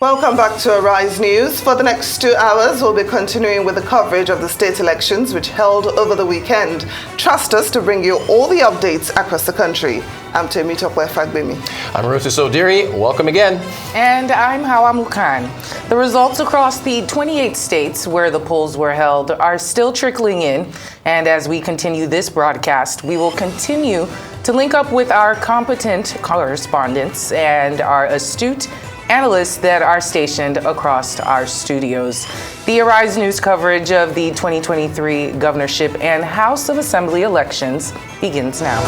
Welcome back to Arise News. For the next 2 hours, we'll be continuing with the coverage of the state elections which held over the weekend. Trust us to bring you all the updates across the country. I'm Temitope Fagbemi. I'm Rufus Odiri. Welcome again. And I'm Hawa Mukan. The results across the 28 states where the polls were held are still trickling in. And as we continue this broadcast, we will continue to link up with our competent correspondents and our astute analysts that are stationed across our studios. The Arise News coverage of the 2023 governorship and House of Assembly elections begins now.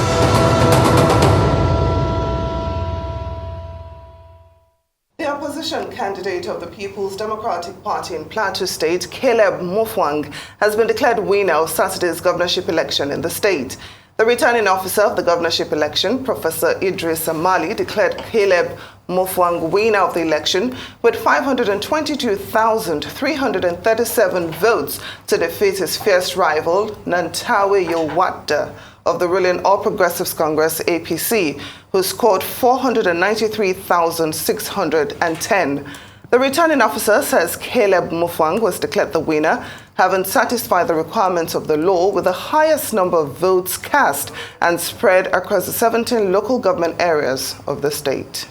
The opposition candidate of the People's Democratic Party in Plateau State, Caleb Mofwang, has been declared winner of Saturday's governorship election in the state. The returning officer of the governorship election, Professor Idris Amali, declared Caleb Mofwang winner of the election with 522,337 votes to defeat his fierce rival, Nantawe Yowata, of the ruling All Progressives Congress, APC, who scored 493,610. The returning officer says Caleb Mofwang was declared the winner, having satisfied the requirements of the law with the highest number of votes cast and spread across the 17 local government areas of the state.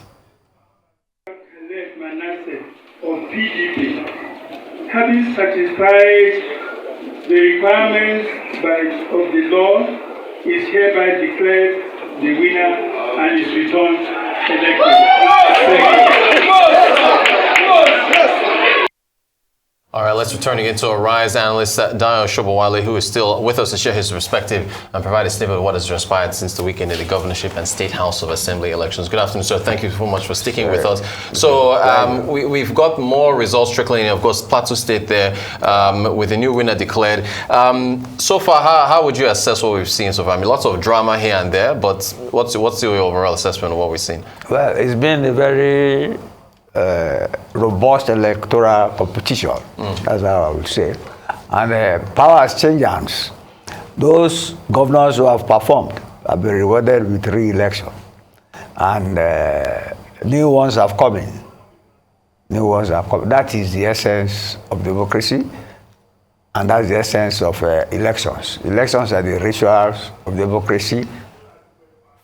Of PDP, having satisfied the requirements of the law, is hereby declared the winner and is returned elected. All right, let's return again to our Rise analyst, Dayo Shobowale, who is still with us to share his perspective and provide a snippet of what has transpired since the weekend in the governorship and State House of Assembly elections. Good afternoon, sir. Thank you so much for sticking with us. So we've got more results trickling in. Of course, Plateau State there with a new winner declared. So far, how would you assess what we've seen so far? I mean, lots of drama here and there, but what's your overall assessment of what we've seen? Well, it's been a very robust electoral competition, that's how I would say. And power has changed hands. Those governors who have performed have been rewarded with re-election. And new ones have come in. That is the essence of democracy, and that's the essence of elections. Elections are the rituals of democracy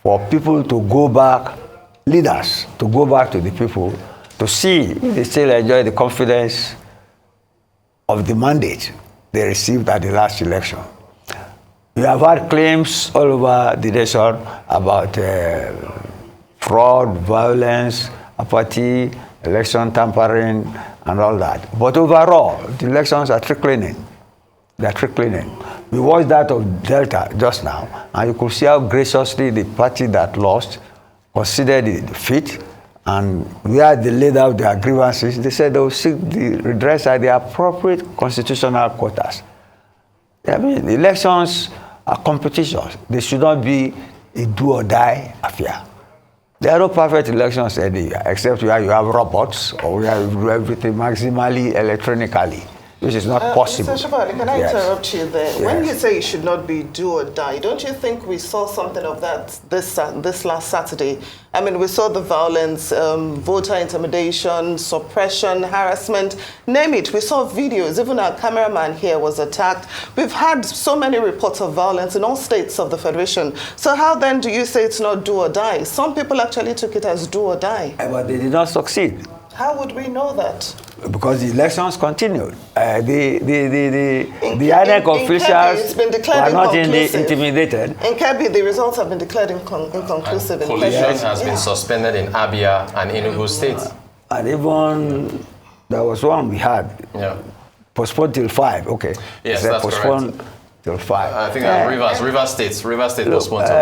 for people to go back, leaders to go back to the people to see if they still enjoy the confidence of the mandate they received at the last election. We have had claims all over the nation about fraud, violence, apathy, election tampering, and all that. But overall, the elections are trickling in. They're trickling in. We watched that of Delta just now, and you could see how graciously the party that lost considered the defeat. And where they laid out their grievances, they said they will seek the redress at the appropriate constitutional quotas. I mean, elections are competitions. They should not be a do-or-die affair. There are no perfect elections anywhere, except where you have robots or where you do everything maximally electronically, which is not possible. Mr. Shobowale, can I interrupt you there? Yes. When you say it should not be do or die, don't you think we saw something of that this last Saturday? I mean, we saw the violence, voter intimidation, suppression, harassment, name it. We saw videos. Even our cameraman here was attacked. We've had so many reports of violence in all states of the Federation. So how then do you say it's not do or die? Some people actually took it as do or die. But they did not succeed. How would we know that? Because the elections continued. The INEC officials were not intimidated. In Kebbi, the results have been declared inconclusive. Collation has been suspended in Abia and Enugu State. And even there was one we had postponed till 5. Okay. Yes, that's postponed correct. Till 5. I think Rivers State postponed till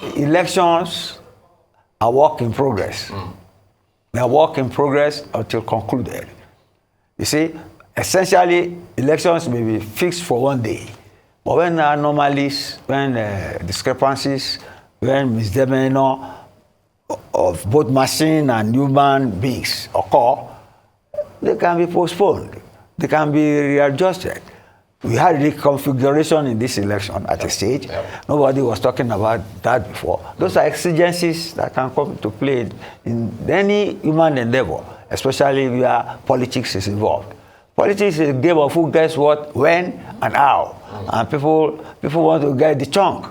5. Elections are work in progress. They are work in progress until concluded. You see, essentially, elections may be fixed for one day. But when anomalies, when discrepancies, when misdemeanor of both machine and human beings occur, they can be postponed. They can be readjusted. We had reconfiguration in this election at a stage. Nobody was talking about that before. Those are exigencies that can come to play in any human endeavor, especially where politics is involved. Politics is a game of who gets what, when, and how. And people want to get the chunk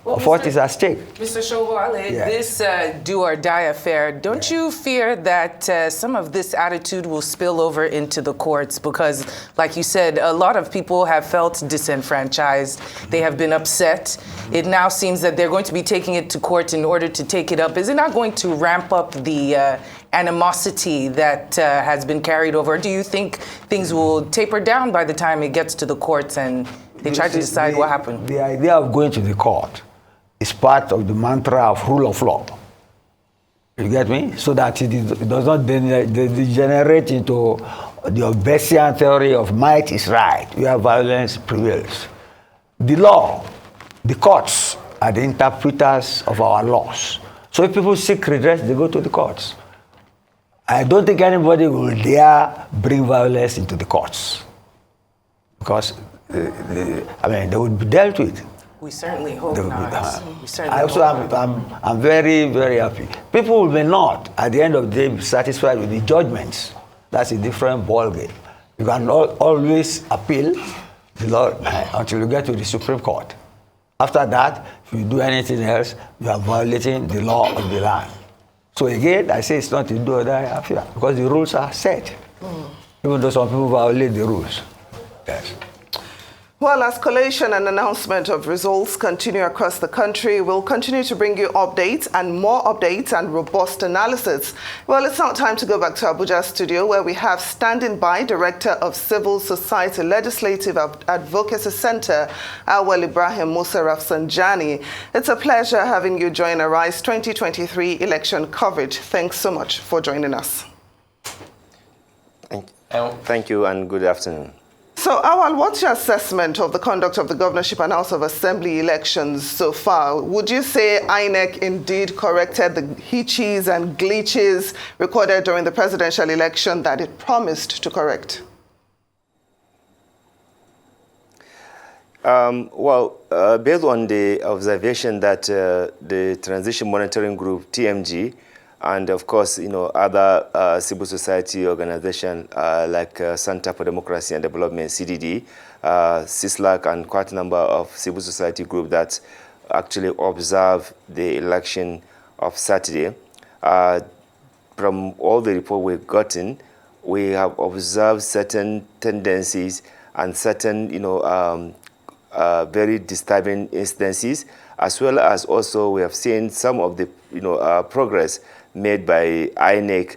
of what is at stake. Mr. Showale, Yes. this do or die affair, don't you fear that some of this attitude will spill over into the courts? Because, like you said, a lot of people have felt disenfranchised. They have been upset. It now seems that they're going to be taking it to court in order to take it up. Is it not going to ramp up the animosity that has been carried over? Do you think things will taper down by the time it gets to the courts and they try to decide what happened? The idea of going to the court is part of the mantra of rule of law. You get me? So that it does not degenerate into the Obesian theory of might is right, where violence prevails. The law, the courts are the interpreters of our laws. So if people seek redress, they go to the courts. I don't think anybody will dare bring violence into the courts, because they would be dealt with. We certainly hope not. We certainly I also I'm very, very happy. People may not, at the end of the day, be satisfied with the judgments. That's a different ballgame. You can always appeal the law until you get to the Supreme Court. After that, if you do anything else, you are violating the law of the land. So again, I say it's not a do or die affair, because the rules are set. Even though some people violate the rules. Yes. Well, as collation and announcement of results continue across the country, we'll continue to bring you updates and robust analysis. Well, it's now time to go back to Abuja studio, where we have standing by Director of Civil Society Legislative Advocacy Center, Auwal Ibrahim Musa Rafsanjani. It's a pleasure having you join Arise 2023 election coverage. Thanks so much for joining us. Thank you and good afternoon. So, Auwal, what's your assessment of the conduct of the governorship and House of Assembly elections so far? Would you say INEC indeed corrected the hitches and glitches recorded during the presidential election that it promised to correct? Based on the observation that the Transition Monitoring Group, TMG, and of course, other civil society organizations like Center for Democracy and Development, CDD, CISLAC, and quite a number of civil society groups that actually observe the election of Saturday. From all the reports we've gotten, we have observed certain tendencies and certain, very disturbing instances, as well as also we have seen some of the, progress made by INEC,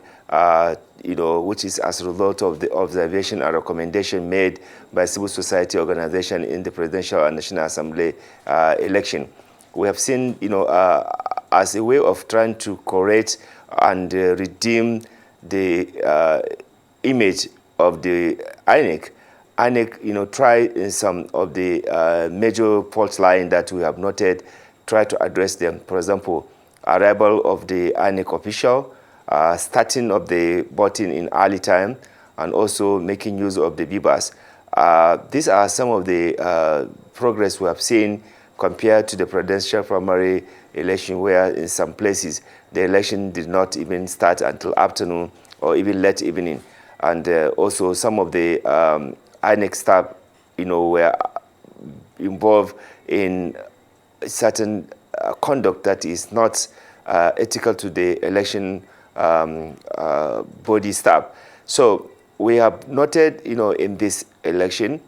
which is as a result of the observation and recommendation made by civil society organization in the Presidential and National Assembly election. We have seen, as a way of trying to correct and redeem the image of the INEC, try in some of the major fault lines that we have noted, try to address them. For example, arrival of the INEC official, starting of the voting in early time, and also making use of the BBAS. These are some of the progress we have seen compared to the presidential primary election, where in some places the election did not even start until afternoon or even late evening. And also some of the INEC staff, were involved in certain conduct that is not ethical to the election body staff. So we have noted, in this election,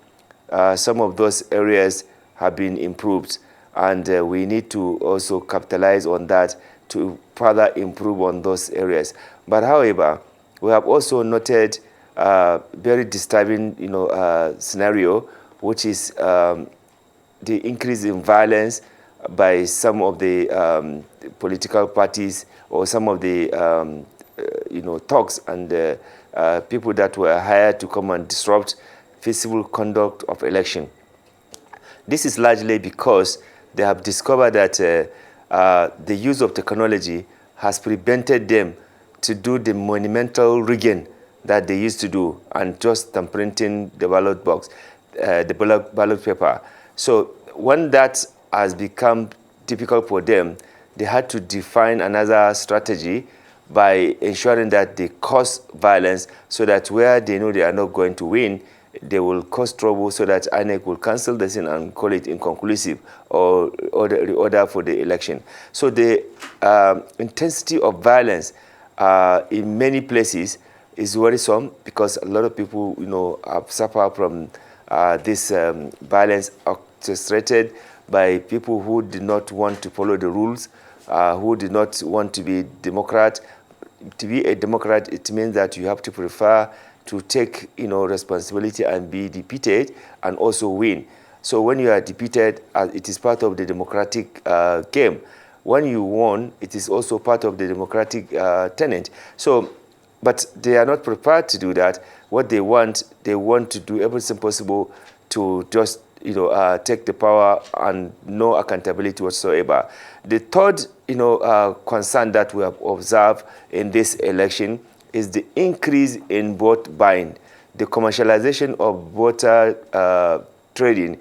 some of those areas have been improved, and we need to also capitalize on that to further improve on those areas. But however, we have also noted very disturbing, scenario, which is the increase in violence by some of the political parties or some of the, thugs and people that were hired to come and disrupt peaceful conduct of election. This is largely because they have discovered that the use of technology has prevented them to do the monumental rigging that they used to do and just printing the ballot box, the ballot paper. So when that has become difficult for them, they had to define another strategy by ensuring that they cause violence so that where they know they are not going to win, they will cause trouble so that INEC will cancel the thing and call it inconclusive or order for the election. So the intensity of violence in many places is worrisome because a lot of people, have suffered from this violence orchestrated by people who did not want to follow the rules, who did not want to be Democrat. To be a Democrat, it means that you have to prefer to take, responsibility and be defeated and also win. So when you are defeated, it is part of the democratic game. When you won, it is also part of the democratic tenet. So, but they are not prepared to do that. What they want to do everything possible to just, take the power and no accountability whatsoever. The third, concern that we have observed in this election is the increase in vote buying. The commercialization of voter trading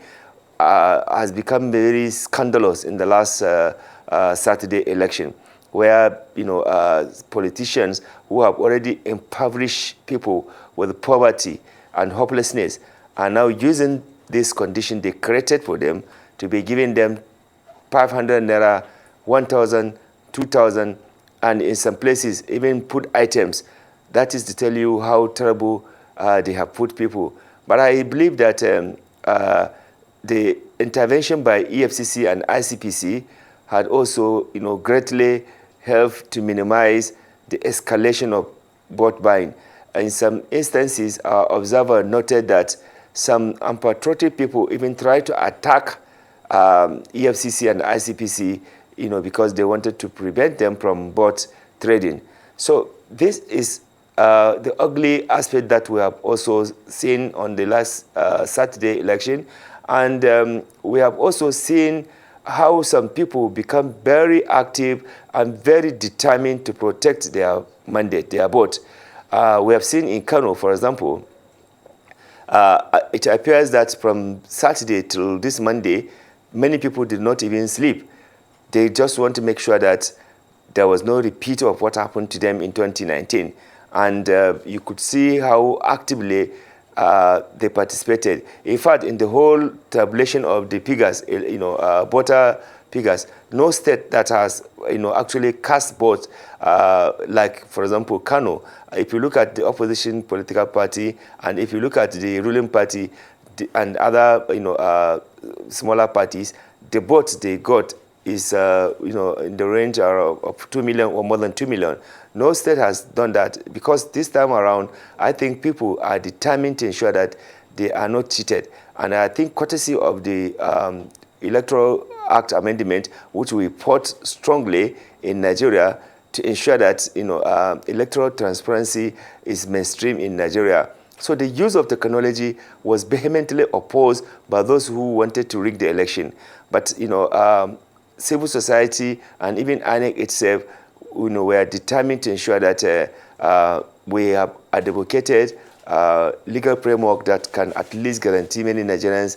has become very scandalous in the last Saturday election, where politicians who have already impoverished people with poverty and hopelessness are now using this condition they created for them to be giving them 500 naira, 1,000, 2,000, and in some places even put items. That is to tell you how terrible they have put people. But I believe that the intervention by EFCC and ICPC had also, greatly helped to minimize the escalation of vote buying. In some instances, our observer noted that some unpatriotic people even tried to attack EFCC and ICPC, because they wanted to prevent them from vote trading. So this is the ugly aspect that we have also seen on the last Saturday election. And we have also seen how some people become very active and very determined to protect their mandate, their vote. We have seen in Kano, for example, it appears that from Saturday till this Monday, many people did not even sleep. They just want to make sure that there was no repeat of what happened to them in 2019. And you could see how actively they participated. In fact, in the whole tabulation of the figures, voter figures, no state that has, actually cast votes, like, for example, Kano. If you look at the opposition political party, and if you look at the ruling party and other, smaller parties, the votes they got is, in the range of 2 million or more than 2 million. No state has done that because this time around, I think people are determined to ensure that they are not cheated. And I think courtesy of the Electoral Act Amendment, which we fought strongly in Nigeria to ensure that, electoral transparency is mainstream in Nigeria. So the use of technology was vehemently opposed by those who wanted to rig the election. But, civil society and even INEC itself, we are determined to ensure that we have advocated legal framework that can at least guarantee many Nigerians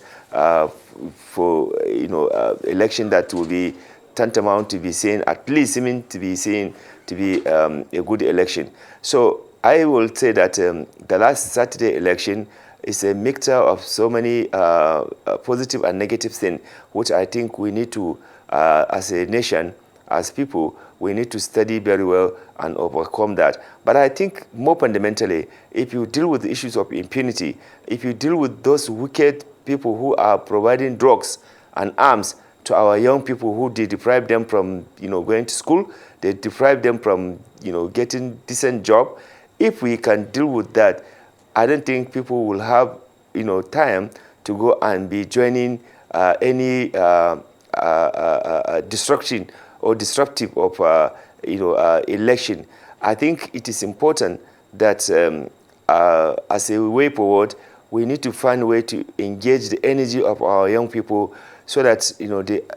for election that will be tantamount to be seen, at least seeming to be seen to be a good election. So I will say that the last Saturday election is a mixture of so many positive and negative things, which I think we need to, as a nation, as people, we need to study very well and overcome that. But I think more fundamentally, if you deal with the issues of impunity, if you deal with those wicked people who are providing drugs and arms to our young people, who they deprive them from, going to school, they deprive them from, getting decent job. If we can deal with that, I don't think people will have, time to go and be joining any destruction or disruptive of, election. I think it is important that as a way forward, we need to find a way to engage the energy of our young people so that,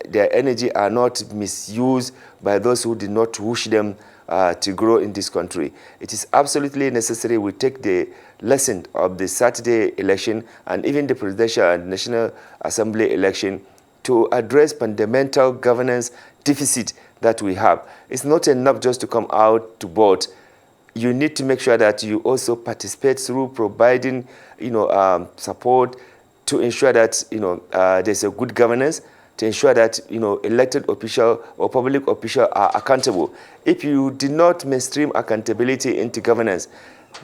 their energy are not misused by those who did not wish them to grow in this country. It is absolutely necessary we take the lesson of the Saturday election and even the presidential and National Assembly election to address fundamental governance deficit that we have. It's not enough just to come out to vote. You need to make sure that you also participate through providing, support to ensure that, there's a good governance, to ensure that, elected official or public official are accountable. If you did not mainstream accountability into governance,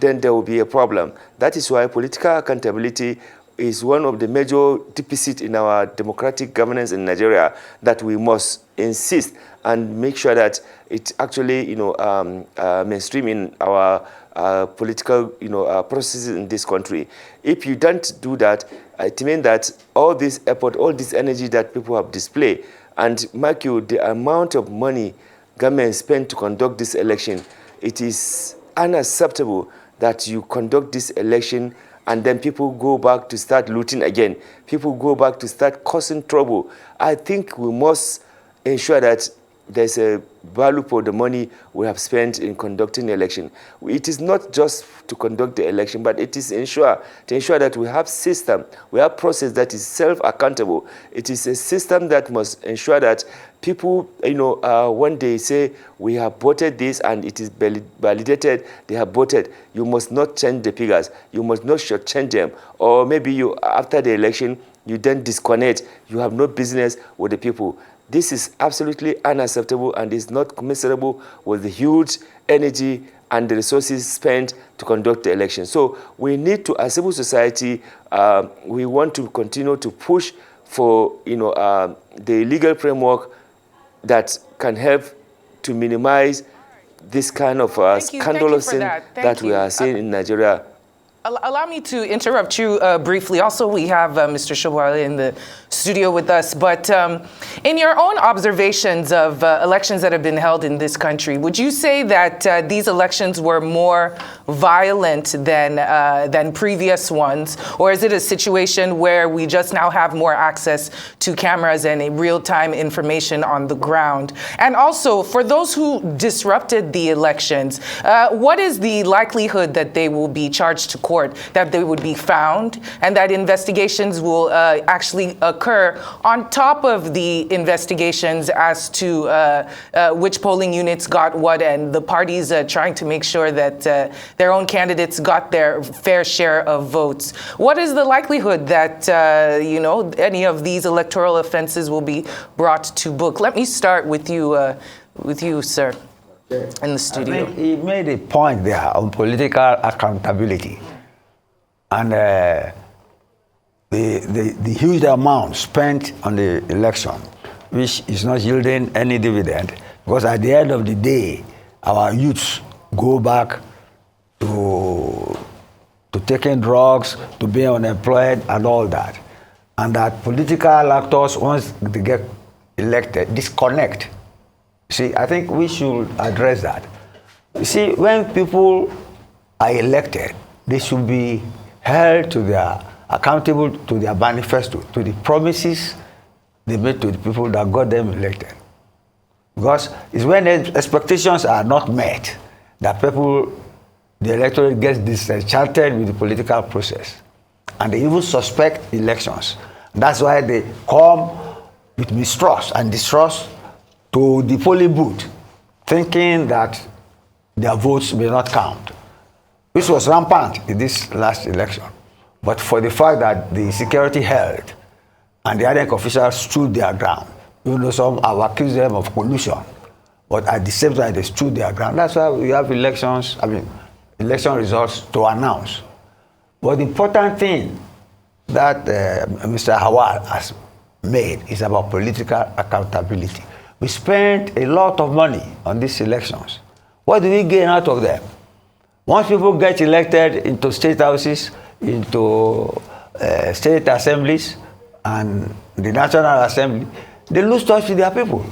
then there will be a problem. That is why political accountability is one of the major deficits in our democratic governance in Nigeria that we must insist and make sure that it actually, mainstream in our political, processes in this country. If you don't do that, it means that all this effort, all this energy that people have displayed, and mark you, the amount of money government spent to conduct this election, it is unacceptable that you conduct this election and then people go back to start looting again. People go back to start causing trouble. I think we must ensure that there's a value for the money we have spent in conducting the election. It is not just to conduct the election, but it is to ensure that we have system, we have process that is self-accountable. It is a system that must ensure that people, when they say we have voted this and it is validated, they have voted, you must not change the figures. You must not shortchange them. Or maybe you, after the election, you then disconnect. You have no business with the people. This is absolutely unacceptable and is not commensurable with the huge energy and the resources spent to conduct the election. So we need to, as civil society, we want to continue to push for the legal framework that can help to minimize this kind of scandalous thing that we are seeing in Nigeria. Allow me to interrupt you briefly. Also, we have Mr. Shobwale in the studio with us. But in your own observations of elections that have been held in this country, would you say that these elections were more violent than previous ones? Or is it a situation where we just now have more access to cameras and real-time information on the ground? And also, for those who disrupted the elections, what is the likelihood that they will be charged to court, that they would be found, and that investigations will actually occur on top of the investigations as to which polling units got what, and the parties trying to make sure that their own candidates got their fair share of votes? What is the likelihood that any of these electoral offenses will be brought to book? Let me start with you, sir, in the studio. I mean, he made a point there on political accountability. And the huge amount spent on the election, which is not yielding any dividend, because at the end of the day, our youths go back to taking drugs, to being unemployed, and all that. And that political actors, once they get elected, disconnect. See, I think we should address that. You see, when people are elected, they should be held accountable to their manifesto, to the promises they made to the people that got them elected. Because it's when expectations are not met that the electorate gets disenchanted with the political process. And they even suspect elections. That's why they come with mistrust and distrust to the polling booth, thinking that their votes may not count, which was rampant in this last election. But for the fact that the security held and the INEC officials stood their ground, even though some have accused them of collusion, but at the same time they stood their ground. That's why we have election results to announce. But the important thing that Mr. Auwal has made is about political accountability. We spent a lot of money on these elections. What do we gain out of them? Once people get elected into state houses, into state assemblies, and the National Assembly, they lose touch with their people.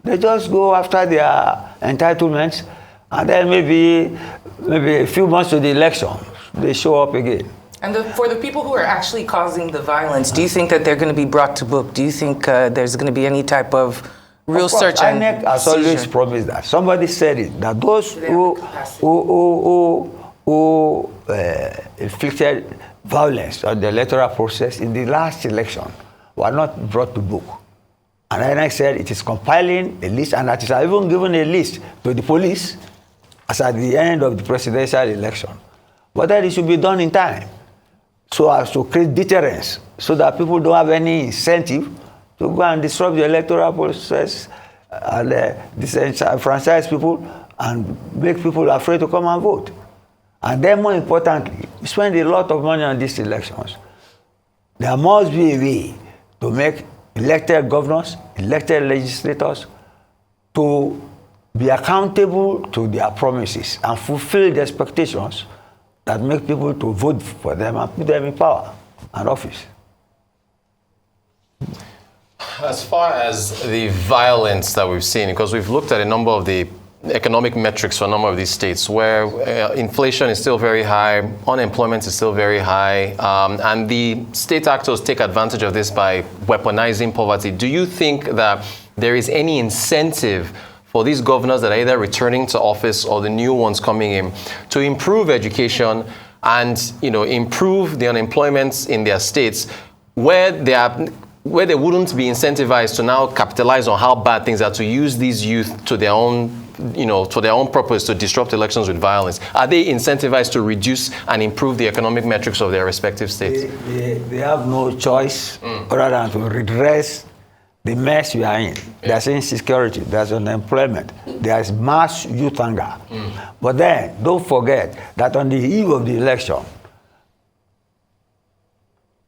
They just go after their entitlements, and then maybe a few months to the election, they show up again. And for the people who are actually causing the violence, do you think that they're going to be brought to book? Do you think there's going to be any type of real search and INEC has always promised that. Somebody said it, that those who inflicted violence on the electoral process in the last election were not brought to book. And INEC said it is compiling a list, and it is even given a list to the police as at the end of the presidential election. But that it should be done in time, so as to create deterrence, so that people don't have any incentive to go and disrupt the electoral process and disenfranchise people and make people afraid to come and vote. And then, more importantly, we spend a lot of money on these elections. There must be a way to make elected governors, elected legislators, to be accountable to their promises and fulfill the expectations that make people to vote for them and put them in power and office. As far as the violence that we've seen, because we've looked at a number of the economic metrics for a number of these states where inflation is still very high, unemployment is still very high, and the state actors take advantage of this by weaponizing poverty. Do you think that there is any incentive for these governors that are either returning to office or the new ones coming in to improve education and, you know, improve the unemployment in their states where they wouldn't be incentivized to now capitalize on how bad things are, to use these youth to their own, you know, to their own purpose, to disrupt elections with violence? Are they incentivized to reduce and improve the economic metrics of their respective states? They have no choice other than to redress the mess we are in. There's insecurity, there's unemployment, there's mass youth hunger. But then, don't forget that on the eve of the election,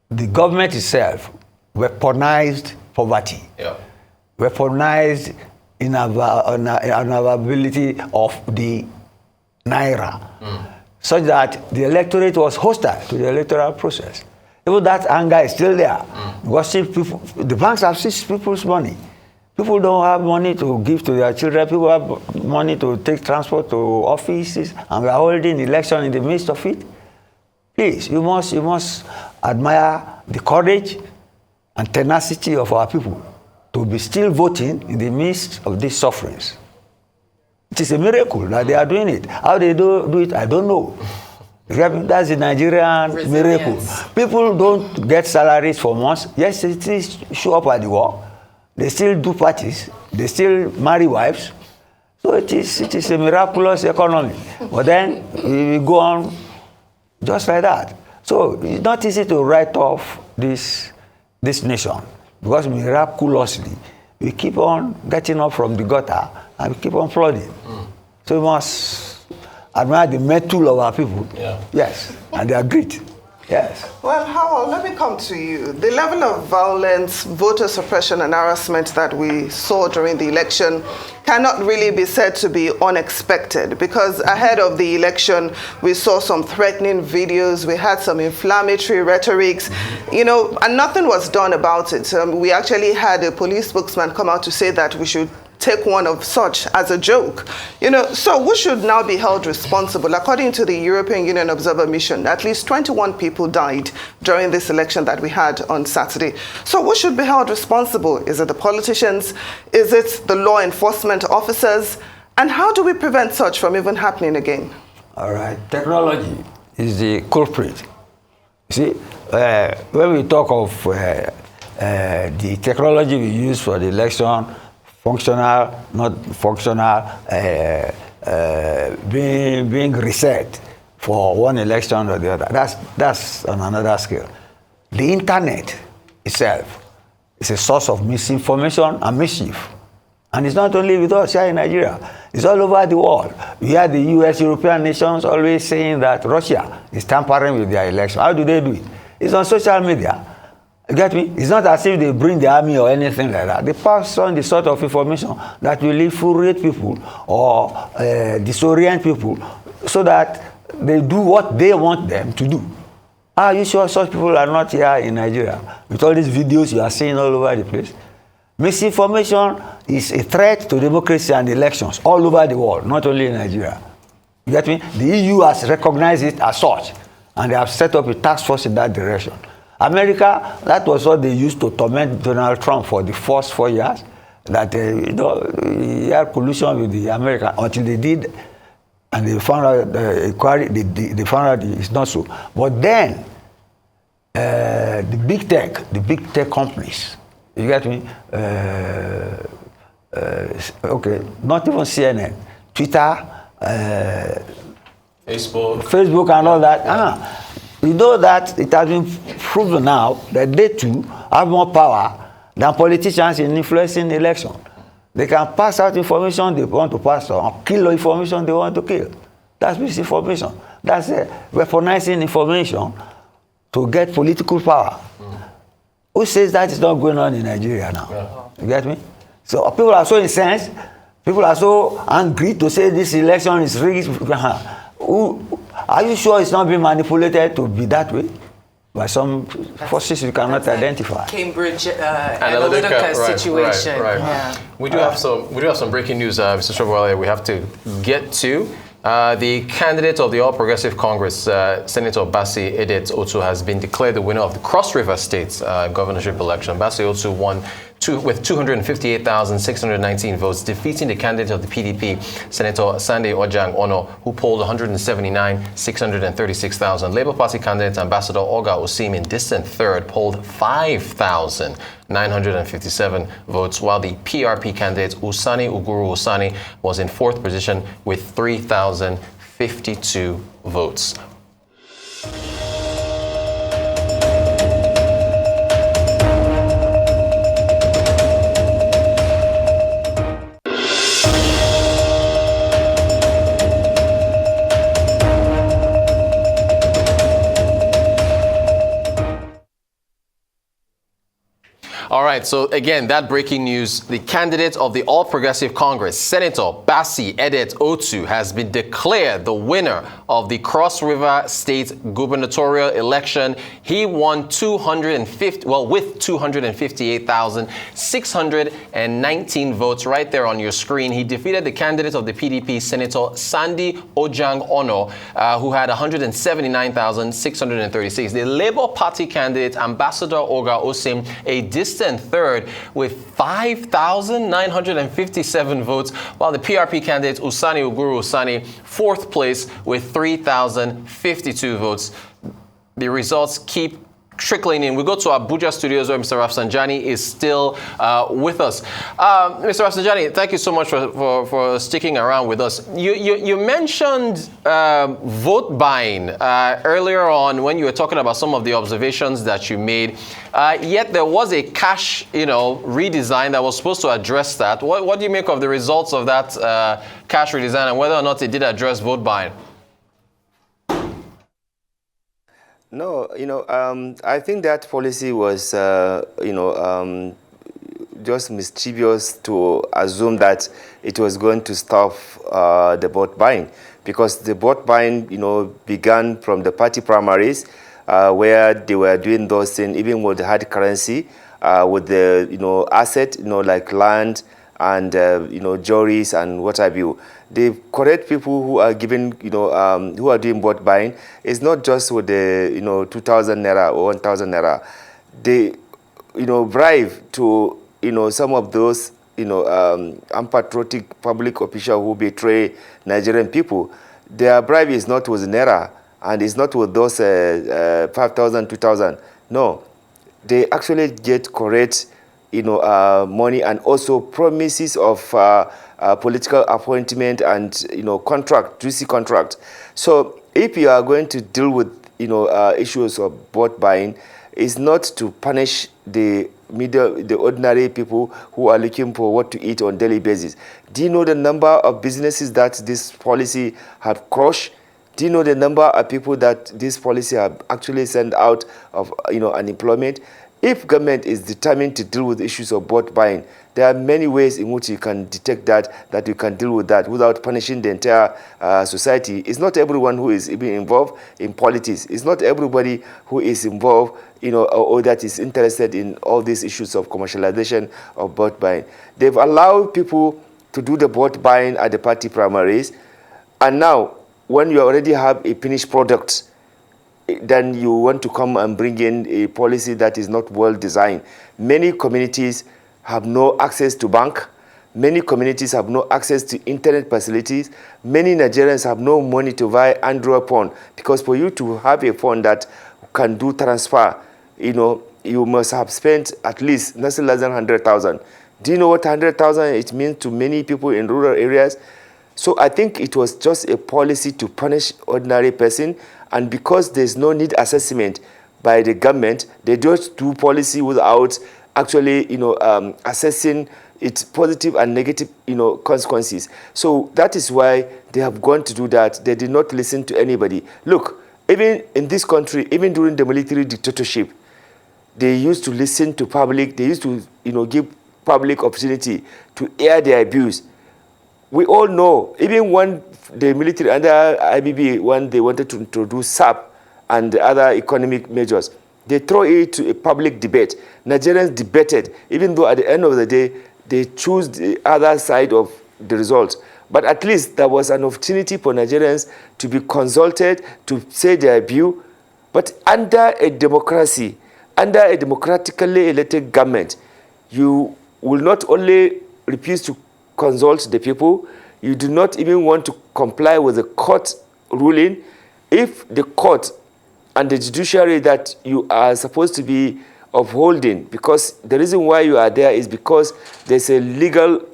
the government itself weaponized poverty, weaponized unavailability of the naira, such that the electorate was hostile to the electoral process. Even that anger is still there. Because the banks have seized people's money. People don't have money to give to their children. People have money to take transport to offices, and we are holding election in the midst of it. Please, you must admire the courage and tenacity of our people to be still voting in the midst of these sufferings. It is a miracle that they are doing it. How they do it, I don't know. That's the Nigerian miracle. People don't get salaries for months. Yes, they still show up at the work. They still do parties. They still marry wives. So it is a miraculous economy. But then we go on just like that. So it's not easy to write off this nation, because miraculously we keep on getting up from the gutter and we keep on flooding. So we must admire the mettle of our people. Yes, and their grit. Yes. Well, Auwal, let me come to you. The level of violence, voter suppression and harassment that we saw during the election cannot really be said to be unexpected, because ahead of the election, we saw some threatening videos, we had some inflammatory rhetorics, you know, and nothing was done about it. We actually had a police spokesman come out to say that we should take one of such as a joke. You know, so who should now be held responsible? According to the European Union Observer Mission, at least 21 people died during this election that we had on Saturday. So who should be held responsible? Is it the politicians? Is it the law enforcement officers? And how do we prevent such from even happening again? All right, technology is the culprit. See, when we talk of the technology we use for the election, functional, not functional, being reset for one election or the other. That's on another scale. The internet itself is a source of misinformation and mischief. And it's not only with us here in Nigeria. It's all over the world. We have the US, European nations always saying that Russia is tampering with their election. How do they do it? It's on social media. You get me? It's not as if they bring the army or anything like that. They pass on the sort of information that will infuriate people or disorient people so that they do what they want them to do. Are you sure such people are not here in Nigeria? With all these videos you are seeing all over the place. Misinformation is a threat to democracy and elections all over the world, not only in Nigeria. You get me? The EU has recognized it as such, and they have set up a task force in that direction. America, that was what they used to torment Donald Trump for the first 4 years, that he had collusion with the Americans until they did, and they found out the inquiry, they found out it's not so. But then, the big tech companies, You get me? Okay, not even CNN, Twitter, Facebook and all that. You know that it has been proven now that they too have more power than politicians in influencing the election. They can pass out information they want to pass on, kill information they want to kill. That's misinformation. That's weaponizing information to get political power. Who says that is not going on in Nigeria now? Yeah. You get me? So people are so incensed, people are so angry to say this election is rigged. Are you sure it's not being manipulated to be that way? By some forces you cannot identify. Cambridge Analytica situation. Right. Yeah. We do have some breaking news, Mr. Shobowale, we have to get to. The candidate of the All Progressive Congress, Senator Bassi Edet Otu, has been declared the winner of the Cross River State governorship election. Bassi Otu won with 258,619 votes, defeating the candidate of the PDP, Senator Sunday Ojang Ono, who polled 179,636,000. Labour Party candidate Ambassador Oga Osim, in distant third, polled 5,957 votes, while the PRP candidate Usani Uguru Usani was in fourth position with 3,052 votes. All right, so again, that breaking news, the candidate of the All Progressive Congress, Senator Bassi Edet Otu, has been declared the winner of the Cross River State gubernatorial election. He won with 258,619 votes right there on your screen. He defeated the candidate of the PDP, Senator Sandy Ojang Ono, who had 179,636. The Labour Party candidate, Ambassador Oga Osim, a distant third with 5,957 votes, while the PRP candidate Usani Uguru Usani, fourth place with 3,052 votes. The results keep trickling in. We go to Abuja studios where Mr. Rafsanjani is still with us. Mr. Rafsanjani, thank you so much for sticking around with us. You mentioned vote buying earlier on when you were talking about some of the observations that you made. Yet there was a cash, redesign that was supposed to address that. What do you make of the results of that cash redesign and whether or not it did address vote buying? No, I think that policy was, just mischievous to assume that it was going to stop the vote buying, because the vote buying, began from the party primaries, where they were doing those things, even with the hard currency, with the, asset, like land and, juries and what have you. The correct people who are giving, who are doing vote buying, is not just with the, 2,000 naira or 1,000 naira. They, bribe to, some of those, unpatriotic public officials who betray Nigerian people. Their bribe is not with naira, and it's not with those 5,000, 2,000. No, they actually get correct, money, and also promises of political appointment and contract, juicy contract. So if you are going to deal with issues of vote buying, it's not to punish the ordinary people who are looking for what to eat on a daily basis. Do you know the number of businesses that this policy have crushed? Do you know the number of people that this policy have actually sent out of unemployment? If government is determined to deal with issues of vote buying, there are many ways in which you can detect that you can deal with that without punishing the entire society. It's not everyone who is even involved in politics. It's not everybody who is involved, or that is interested in all these issues of commercialization of vote buying. They've allowed people to do the vote buying at the party primaries, and now when you already have a finished product, then you want to come and bring in a policy that is not well designed. Many communities have no access to bank. Many communities have no access to internet facilities. Many Nigerians have no money to buy Android phone, because for you to have a phone that can do transfer, you must have spent at least nothing less than 100,000. Do you know what 100,000 it means to many people in rural areas? So I think it was just a policy to punish ordinary person, and because there's no need assessment by the government, they just do policy without actually, assessing its positive and negative, consequences. So that is why they have gone to do that. They did not listen to anybody. Look, even in this country, even during the military dictatorship, they used to listen to public. They used to, give public opportunity to air their abuse. We all know, even when the military under IBB, when they wanted to introduce SAP and the other economic measures, they throw it to a public debate. Nigerians debated, even though at the end of the day, they choose the other side of the results. But at least there was an opportunity for Nigerians to be consulted, to say their view. But under a democracy, under a democratically elected government, you will not only refuse to consult the people, you do not even want to comply with the court ruling. If the court and the judiciary that you are supposed to be upholding, because the reason why you are there is because there's a legal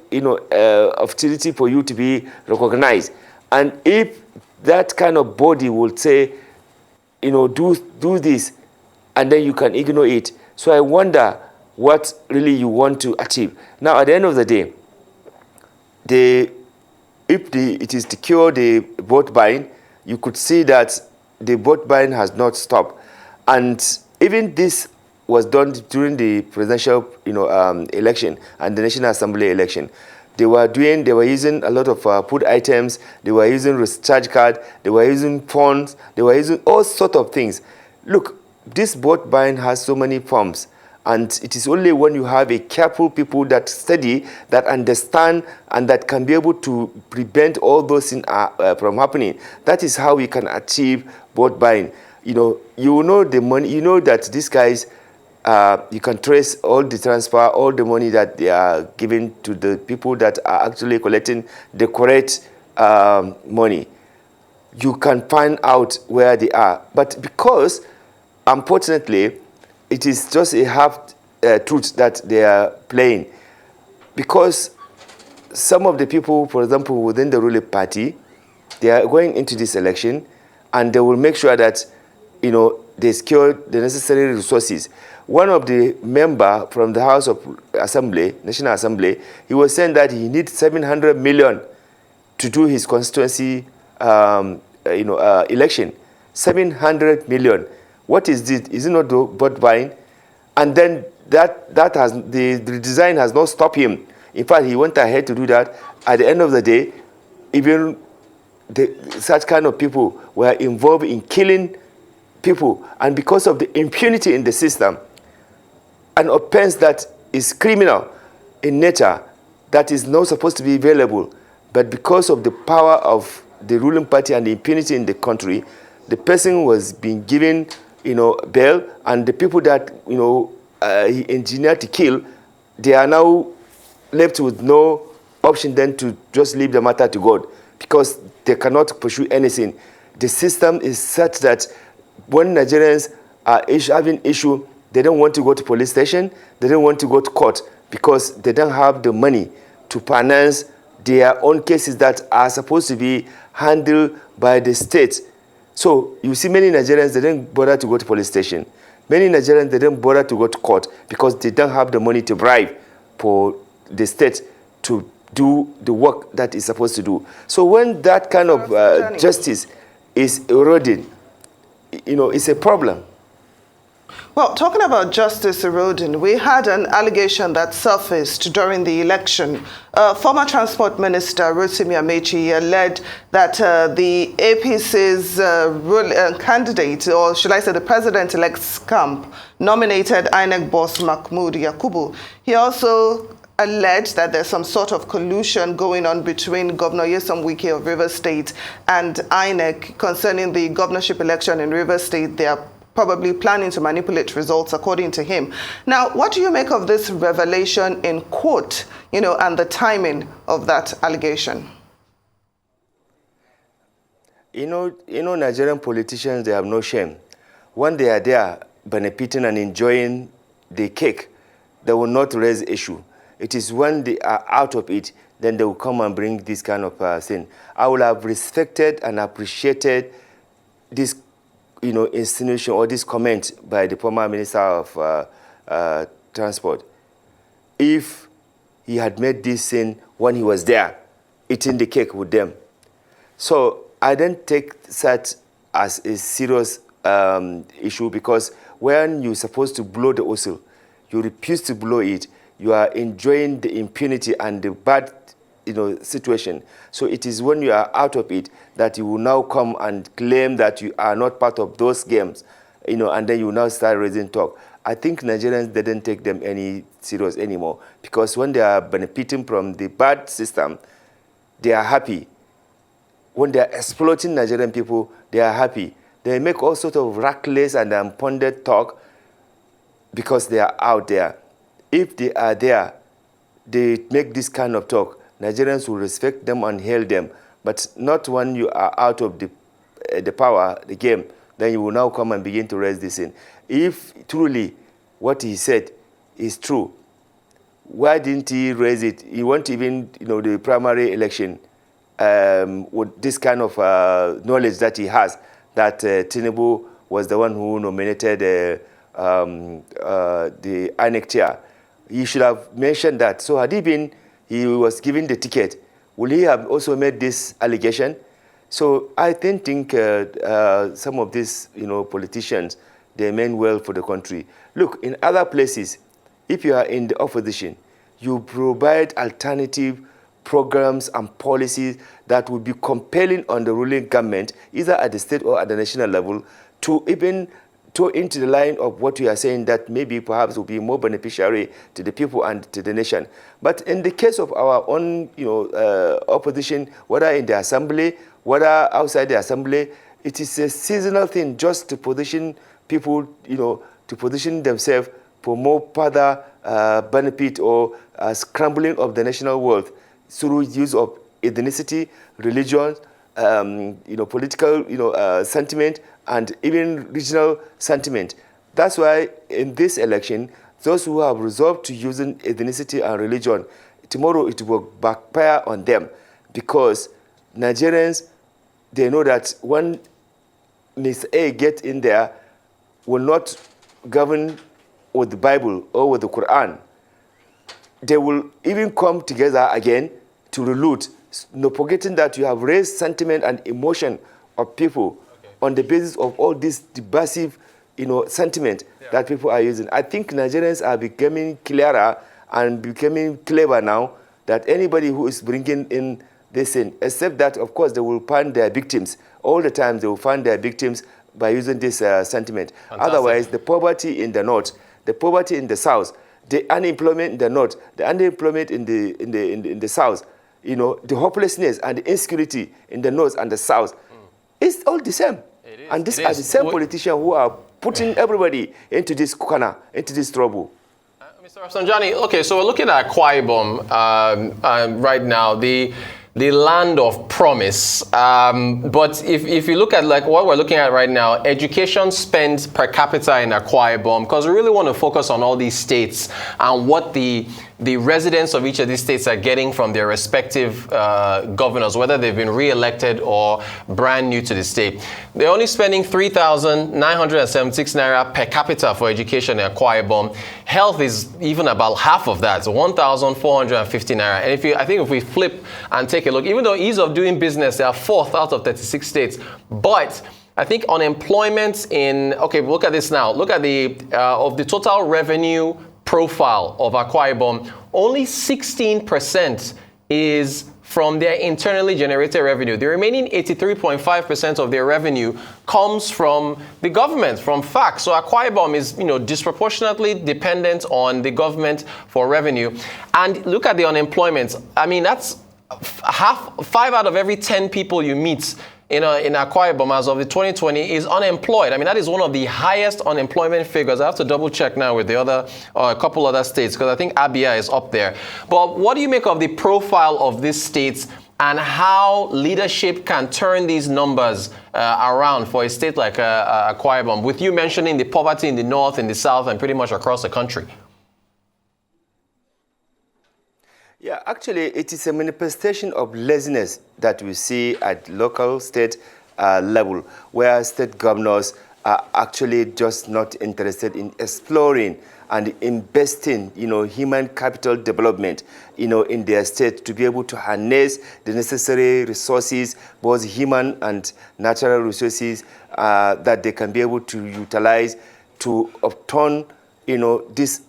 opportunity for you to be recognized. And if that kind of body will say, do this, and then you can ignore it. So I wonder what really you want to achieve. Now, at the end of the day, it is to cure the vote buying, you could see that the vote buying has not stopped. And even this was done during the presidential election and the National Assembly election. They were using a lot of food items, they were using recharge card, they were using phones, they were using all sorts of things. Look, this vote buying has so many forms. And it is only when you have a careful people that study, that understand, and that can be able to prevent all those things from happening. That is how we can achieve vote buying. You know the money. You know that these guys, you can trace all the transfer, all the money that they are giving to the people that are actually collecting the correct money. You can find out where they are. But because, unfortunately, it is just a half truth that they are playing. Because some of the people, for example, within the ruling party, they are going into this election and they will make sure that, they secure the necessary resources. One of the member from the House of Assembly, National Assembly, he was saying that he needs 700 million to do his constituency, election. 700 million. What is this? Is it not the vote buying? And then that has the design has not stopped him. In fact, he went ahead to do that. At the end of the day, even such kind of people were involved in killing people, and because of the impunity in the system, an offense that is criminal in nature, that is not supposed to be available, but because of the power of the ruling party and the impunity in the country, the person was being given bail, and the people that he engineered to kill, they are now left with no option than to just leave the matter to God, because they cannot pursue anything. The system is such that when Nigerians are having issue, they don't want to go to police station, they don't want to go to court, because they don't have the money to finance their own cases that are supposed to be handled by the state. So you see many Nigerians, they don't bother to go to police station. Many Nigerians, they don't bother to go to court because they don't have the money to bribe for the state to do the work that it's supposed to do. So when that kind of justice is eroding, it's a problem. Well, talking about justice eroding, we had an allegation that surfaced during the election. Former Transport Minister Rotimi Amechi alleged that the APC's candidate, or should I say the president-elect's camp, nominated INEC boss Mahmood Yakubu. He also alleged that there's some sort of collusion going on between Governor Nyesom Wike of Rivers State and INEC concerning the governorship election in Rivers State. They are probably planning to manipulate results, according to him. Now, what do you make of this revelation in court, and the timing of that allegation? Nigerian politicians, they have no shame. When they are there benefiting and enjoying the cake, they will not raise issue. It is when they are out of it, then they will come and bring this kind of thing. I would have respected and appreciated this, insinuation or this comment by the former Minister of Transport if he had made this thing when he was there, eating the cake with them. So I don't take that as a serious issue, because when you're supposed to blow the whistle, you refuse to blow it, you are enjoying the impunity and the bad situation. So it is when you are out of it that you will now come and claim that you are not part of those games, and then you now start raising talk. I think Nigerians didn't take them any serious anymore, because when they are benefiting from the bad system, they are happy. When they are exploiting Nigerian people, they are happy. They make all sorts of reckless and unfounded talk because they are out there. If they are there, they make this kind of talk. Nigerians will respect them and hail them, but not when you are out of the power, the game, then you will now come and begin to raise this in. If truly what he said is true, why didn't he raise it? He won't even, the primary election with this kind of knowledge that he has, that Tinubu was the one who nominated the INEC chair. He should have mentioned that. So had he was given the ticket, will he have also made this allegation? So I don't think some of these, politicians, they mean well for the country. Look, in other places, if you are in the opposition, you provide alternative programs and policies that will be compelling on the ruling government, either at the state or at the national level, to even toe into the line of what we are saying that maybe perhaps will be more beneficiary to the people and to the nation. But in the case of our own, opposition, whether in the assembly, whether outside the assembly, it is a seasonal thing just to position people, to position themselves for more further benefit or scrambling of the national wealth through use of ethnicity, religion, political, sentiment, and even regional sentiment. That's why in this election, those who have resolved to using ethnicity and religion, tomorrow it will backfire on them, because Nigerians, they know that when Ms. A gets in there, will not govern with the Bible or with the Quran. They will even come together again to reloot, forgetting that you have raised sentiment and emotion of people on the basis of all this divisive, sentiment that people are using. I think Nigerians are becoming clearer and becoming clever now, that anybody who is bringing in this in, except that, of course, they will find their victims. All the time they will find their victims by using this sentiment. Fantastic. Otherwise, the poverty in the north, the poverty in the south, the unemployment in the north, the unemployment in the south, the hopelessness and the insecurity in the north and the south, it's all the same. And these are the same politicians who are putting everybody into this corner, into this trouble. Mr. Rafsanjani, okay, so we're looking at Akwa Ibom right now, the land of promise. But if you look at what we're looking at right now, education spend per capita in Akwa Ibom, because we really want to focus on all these states and what the residents of each of these states are getting from their respective governors, whether they've been re-elected or brand new to the state. They're only spending 3,976 naira per capita for education in Akwa Ibom. Health is even about half of that, so 1,450 naira. And I think if we flip and take a look, even though ease of doing business, they are 4th out of 36 states, but I think unemployment look at this now. Look at of the total revenue profile of Akwa Ibom, only 16% is from their internally generated revenue. The remaining 83.5% of their revenue comes from the government, from FAC. So Akwa Ibom is, disproportionately dependent on the government for revenue. And look at the unemployment. I mean, that's 5 out of every 10 people you meet in Akwa Ibom as of the 2020 is unemployed. I mean, that is one of the highest unemployment figures. I have to double check now with the other, a couple other states, because I think Abia is up there. But what do you make of the profile of these states and how leadership can turn these numbers around for a state like Akwa Ibom, with you mentioning the poverty in the north, in the south, and pretty much across the country? Yeah, actually, it is a manifestation of laziness that we see at local, state level, where state governors are actually just not interested in exploring and investing, human capital development, in their state to be able to harness the necessary resources, both human and natural resources, that they can be able to utilize to upturn, this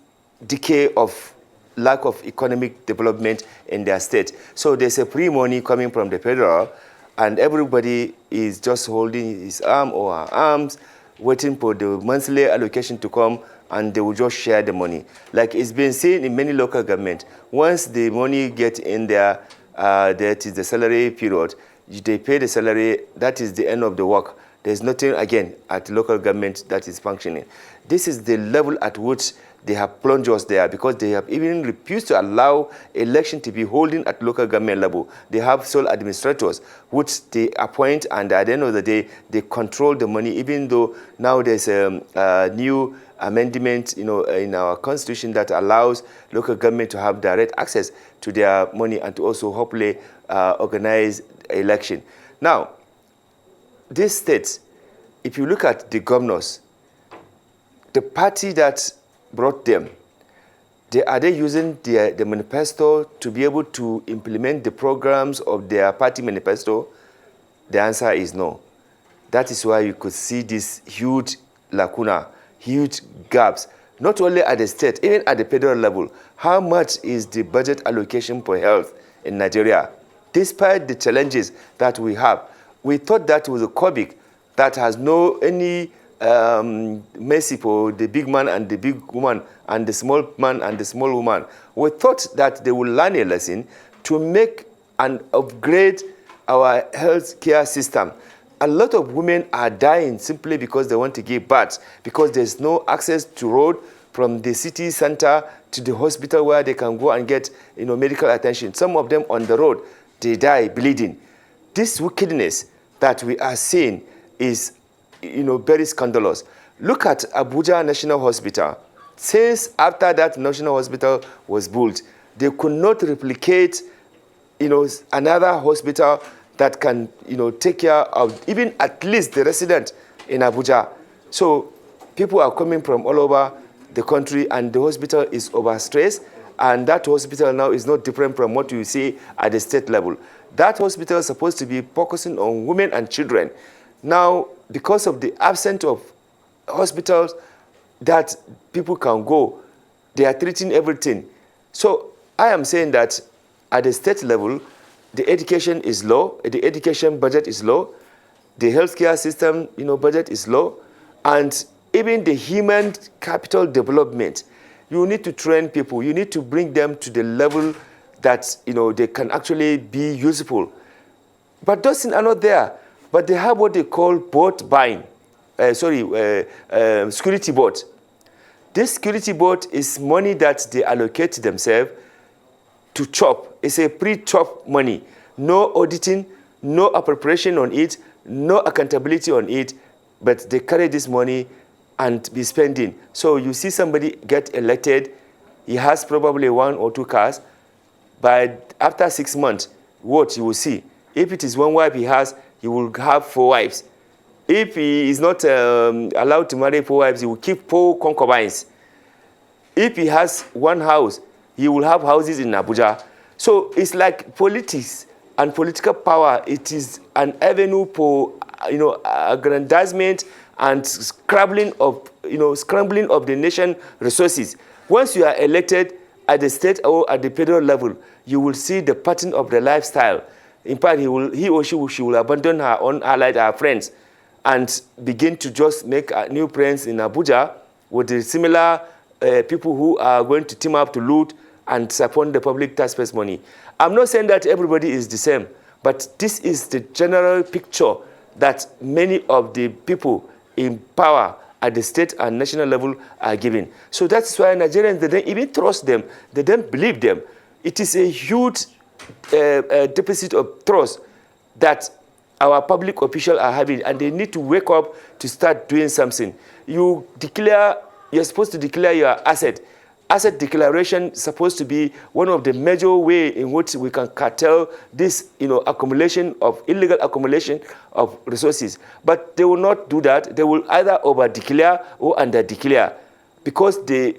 decay of lack of economic development in their state. So there's a free money coming from the federal, and everybody is just holding his arm or her arms, waiting for the monthly allocation to come, and they will just share the money. Like it's been seen in many local governments, once the money gets in there, that is the salary period, they pay the salary, that is the end of the work. There's nothing again at local government that is functioning. This is the level at which they have plunged us there, because they have even refused to allow election to be holding at local government level. They have sole administrators, which they appoint, and at the end of the day, they control the money, even though now there's a new amendment, in our constitution that allows local government to have direct access to their money and to also hopefully organize election. Now, these states, if you look at the governors, the party that brought them, are they using the manifesto to be able to implement the programs of their party manifesto? The answer is no. That is why you could see this huge lacuna, huge gaps, not only at the state, even at the federal level. How much is the budget allocation for health in Nigeria? Despite the challenges that we have, we thought that was a COVID that has no any mercy for the big man and the big woman and the small man and the small woman. We thought that they would learn a lesson to make and upgrade our health care system. A lot of women are dying simply because they want to give birth, because there's no access to road from the city center to the hospital where they can go and get medical attention. Some of them on the road, they die bleeding. This wickedness that we are seeing is very scandalous. Look at Abuja National Hospital. Since after that national hospital was built, they could not replicate, another hospital that can, take care of even at least the resident in Abuja. So people are coming from all over the country, and the hospital is overstressed, and that hospital now is not different from what you see at the state level. That hospital is supposed to be focusing on women and children. Now, because of the absence of hospitals that people can go, they are treating everything. So I am saying that at the state level, the education is low, the education budget is low, the healthcare system, budget is low, and even the human capital development. You need to train people. You need to bring them to the level that they can actually be useful. But those things are not there. But they have what they call boat buying, security boat. This security boat is money that they allocate themselves to chop. It's a pre-chop money. No auditing, no appropriation on it, no accountability on it, but they carry this money and be spending. So you see somebody get elected, he has probably 1 or 2 cars, but after 6 months, what you will see, if it is 1 wife he has, he will have 4 wives. If he is not allowed to marry 4 wives, he will keep 4 concubines. If he has 1 house, he will have houses in Abuja. So it's like politics and political power. It is an avenue for aggrandizement and scrambling of the nation resources. Once you are elected at the state or at the federal level, you will see the pattern of the lifestyle. In fact, she will abandon her own allied, her friends, and begin to just make new friends in Abuja with the similar people who are going to team up to loot and siphon the public taxpayers' money. I'm not saying that everybody is the same, but this is the general picture that many of the people in power at the state and national level are giving. So that's why Nigerians, they don't even trust them. They don't believe them. It is a huge deficit of trust that our public officials are having, and they need to wake up to start doing something. You're supposed to declare your asset. Asset declaration is supposed to be one of the major ways in which we can curtail this, illegal accumulation of resources. But they will not do that. They will either over-declare or under-declare, because the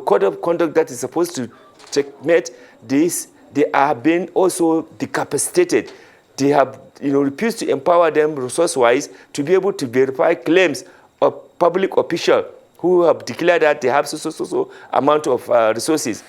code of conduct that is supposed to checkmate this, they are being also decapacitated. They have refused to empower them resource-wise to be able to verify claims of public officials who have declared that they have so amount of resources.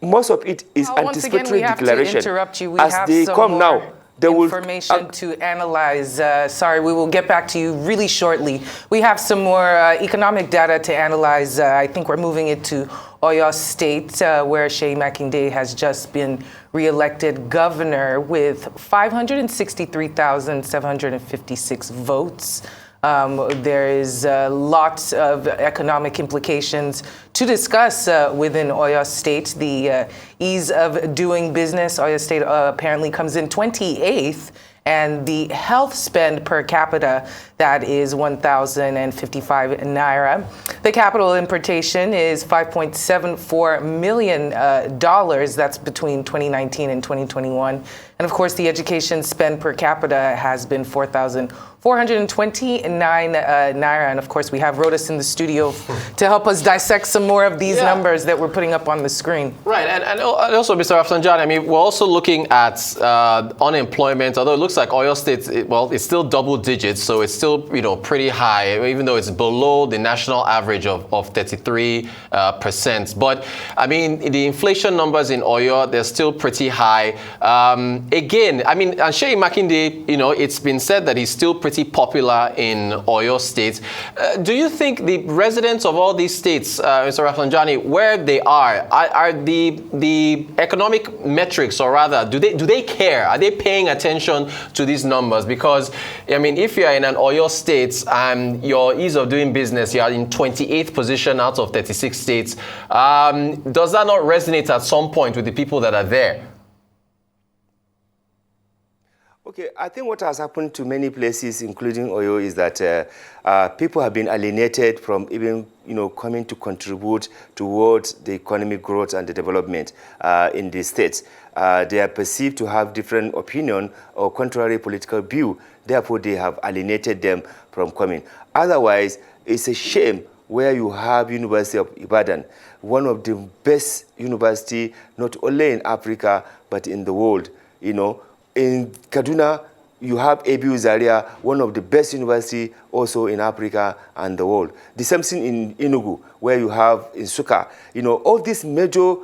Most of it is anticipatory declaration. To interrupt you. We As have they some come more now, they will information to analyze. Sorry, we will get back to you really shortly. We have some more economic data to analyze. I think we're moving it to Oyo State, where Seyi Makinde has just been re-elected governor with 563,756 votes. There is lots of economic implications to discuss within Oyo State. The ease of doing business, Oyo State apparently comes in 28th, and the health spend per capita, that is 1,055 naira. The capital importation is $5.74 million. That's between 2019 and 2021. And of course, the education spend per capita has been 4,429 naira. And of course, we have Rodas in the studio to help us dissect some more of these numbers that we're putting up on the screen. Right, and also, Mr. Rafsanjani, I mean, we're also looking at unemployment, although it looks like Oyo State, it's still double digits, so it's still, pretty high, even though it's below the national average of 33%. But, I mean, the inflation numbers in Oyo, they're still pretty high. Again, I mean, and Seyi Makinde, it's been said that he's still pretty popular in Oyo State. Do you think the residents of all these states, Mr. Rafsanjani, where they are the economic metrics, or rather, do they care? Are they paying attention to these numbers? Because, I mean, if you're in an Oyo State and your ease of doing business, you are in 28th position out of 36 states, does that not resonate at some point with the people that are there? Okay, I think what has happened to many places, including Oyo, is that people have been alienated from even, coming to contribute towards the economic growth and the development in the states. They are perceived to have different opinion or contrary political view. Therefore, they have alienated them from coming. Otherwise, it's a shame where you have University of Ibadan, one of the best university, not only in Africa, but in the world, In Kaduna, you have ABU Zaria, one of the best universities also in Africa and the world. The same thing in Enugu, where you have in Suka. All these major,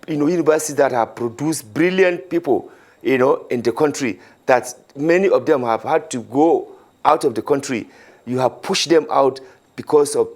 universities that have produced brilliant people, in the country, that many of them have had to go out of the country. You have pushed them out because of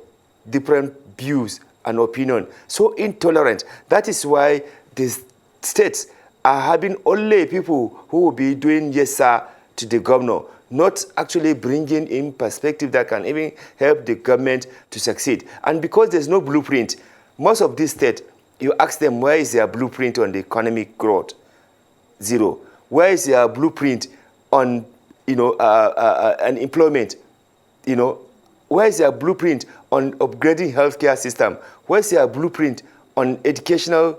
different views and opinion. So intolerant. That is why the states are having only people who will be doing yes sir to the governor, not actually bringing in perspective that can even help the government to succeed. And because there's no blueprint, most of these states, you ask them, where is their blueprint on the economic growth? Zero. Where is their blueprint on, an employment? Where is their blueprint on upgrading healthcare system? Where is their blueprint on educational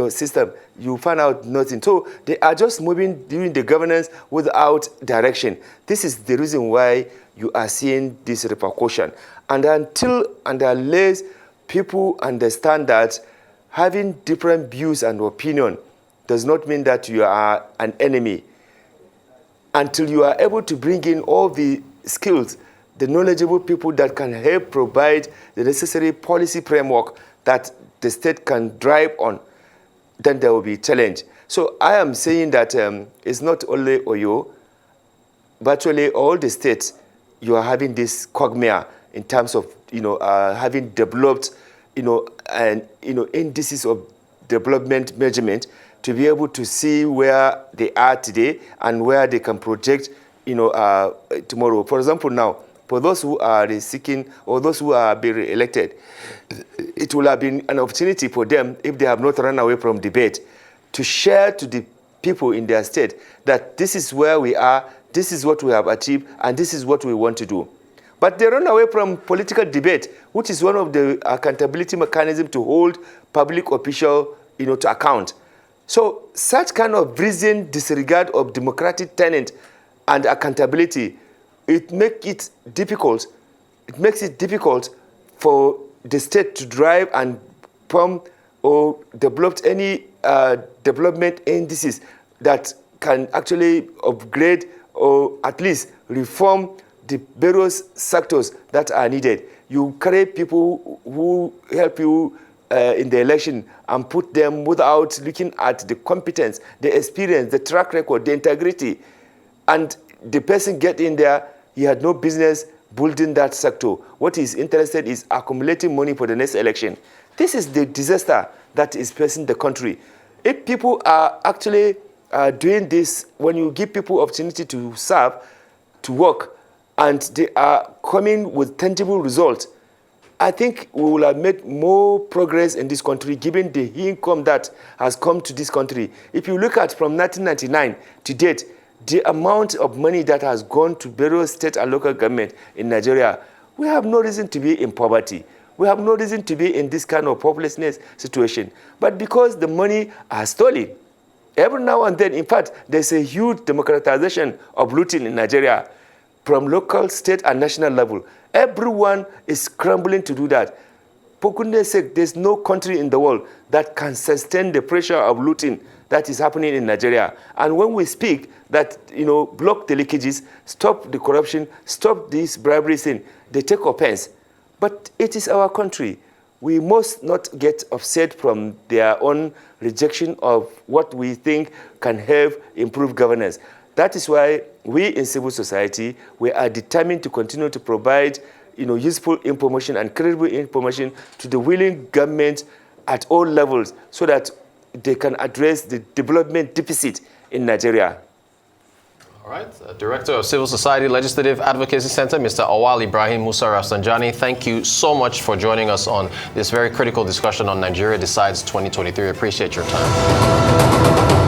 system? You find out nothing. So they are just moving during the governance without direction. This is the reason why you are seeing this repercussion. And unless people understand that having different views and opinion does not mean that you are an enemy. Until you are able to bring in all the skills, the knowledgeable people that can help provide the necessary policy framework that the state can drive on, then there will be challenge. So I am saying that it's not only Oyo, virtually all the states, you are having this quagmire in terms of, having developed, indices of development measurement to be able to see where they are today and where they can project, tomorrow. For example, now, for those who are seeking or those who are being elected, it will have been an opportunity for them, if they have not run away from debate, to share to the people in their state that this is where we are, this is what we have achieved, and this is what we want to do. But they run away from political debate, which is one of the accountability mechanisms to hold public officials, to account. So such kind of brazen disregard of democratic tenet and accountability, it makes it difficult. It makes it difficult for the state to drive and pump or develop any development indices that can actually upgrade or at least reform the various sectors that are needed. You carry people who help you in the election and put them without looking at the competence, the experience, the track record, the integrity. And the person get in there, he had no business building that sector. What he's interested is accumulating money for the next election. This is the disaster that is facing the country. If people are actually doing this, when you give people opportunity to serve, to work, and they are coming with tangible results, I think we will have made more progress in this country given the income that has come to this country. If you look at from 1999 to date, the amount of money that has gone to various state and local government in Nigeria, we have no reason to be in poverty. We have no reason to be in this kind of hopelessness situation. But because the money are stolen, every now and then, in fact, there's a huge democratization of looting in Nigeria from local, state, and national level. Everyone is scrambling to do that. For goodness sake, there's no country in the world that can sustain the pressure of looting that is happening in Nigeria. And when we speak that, block the leakages, stop the corruption, stop this bribery thing, they take offense. But it is our country. We must not get upset from their own rejection of what we think can help improve governance. That is why we in civil society, we are determined to continue to provide useful information and credible information to the willing government at all levels so that they can address the development deficit in Nigeria. All right. Director of Civil Society Legislative Advocacy Center, Mr. Auwal Ibrahim Musa Rafsanjani, thank you so much for joining us on this very critical discussion on Nigeria Decides 2023. Appreciate your time.